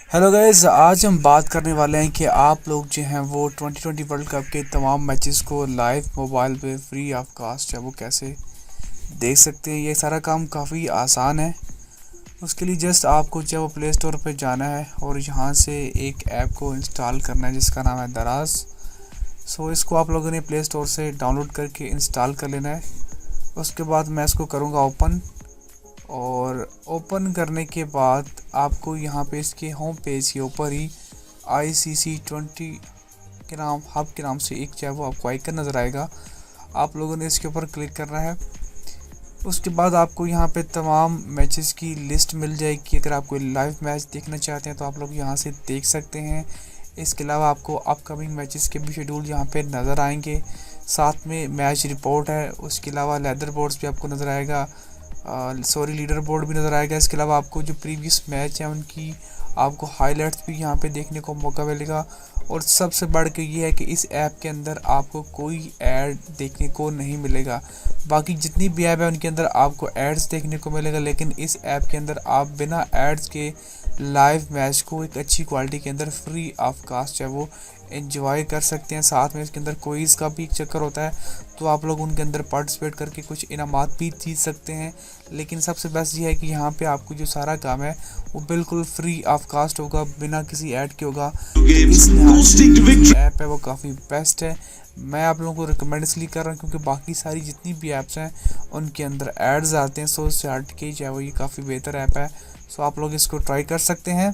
Hello guys, आज हम बात करने वाले हैं कि आप लोग जो हैं वो 2020 वर्ल्ड कप के तमाम मैचेस को लाइव मोबाइल पे फ्री ऑफ कास्ट है वो कैसे देख सकते हैं। ये सारा काम काफ़ी आसान है। उसके लिए जस्ट आपको जो वो प्ले स्टोर पे जाना है और यहाँ से एक ऐप को इंस्टॉल करना है जिसका नाम है दराज। इसको आप लोगों ने प्ले स्टोर से डाउनलोड करके इंस्टॉल कर लेना है। उसके बाद मैं इसको करूँगा ओपन, और ओपन करने के बाद आपको यहाँ पे इसके होम पेज के ऊपर ही ICC20 के नाम हब के नाम से एक जो है वो आपको आइकन नज़र आएगा। आप लोगों ने इसके ऊपर क्लिक करना है। उसके बाद आपको यहाँ पे तमाम मैचेस की लिस्ट मिल जाएगी। अगर आप कोई लाइव मैच देखना चाहते हैं तो आप लोग यहाँ से देख सकते हैं। इसके अलावा आपको अपकमिंग मैचेस के भी शेड्यूल यहाँ पे नज़र आएंगे। साथ में मैच रिपोर्ट है। उसके अलावा लेदर बोर्ड्स भी आपको नज़र आएगा, लीडर बोर्ड भी नज़र आएगा। इसके अलावा आपको जो प्रीवियस मैच हैं उनकी आपको हाइलाइट्स भी यहाँ पे देखने को मौका मिलेगा। और सबसे बढ़ के ये है कि इस ऐप के अंदर आपको कोई ऐड देखने को नहीं मिलेगा। बाकी जितनी भी ऐप है उनके अंदर आपको एड्स देखने को मिलेगा, लेकिन इस ऐप के अंदर आप बिना एड्स के लाइव मैच को एक अच्छी क्वालिटी के अंदर फ्री ऑफ कास्ट है वो एंजॉय कर सकते हैं। साथ में इसके अंदर क्विज़ का भी एक चक्कर होता है, तो आप लोग उनके अंदर पार्टिसिपेट करके कुछ इनामात भी जीत सकते हैं। लेकिन सबसे बेस्ट ये है कि यहाँ पे आपको जो सारा काम है वो बिल्कुल फ्री ऑफ कास्ट होगा, बिना किसी ऐड के होगा। इस ऐप है वो काफ़ी बेस्ट है। मैं आप लोगों को रिकमेंड इसलिए कर रहा हूँ क्योंकि बाकी सारी जितनी भी ऐप्स हैं उनके अंदर एड्स आते हैं। इससे हट के जो है वो ये काफ़ी बेहतर ऐप है। आप लोग इसको ट्राई कर सकते हैं।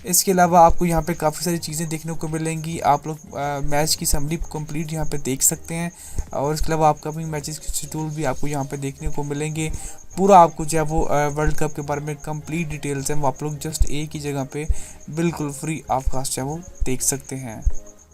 इसके अलावा आपको यहाँ पे काफ़ी सारी चीज़ें देखने को मिलेंगी। आप लोग मैच की समरी कंप्लीट यहाँ पे देख सकते हैं, और इसके अलावा अपकमिंग मैचेस के शेड्यूल भी आपको यहाँ पे देखने को मिलेंगे। पूरा आपको जो है वो वर्ल्ड कप के बारे में कंप्लीट डिटेल्स हैं वो आप लोग जस्ट एक ही जगह पे बिल्कुल फ्री ऑफ कास्ट है वो देख सकते हैं।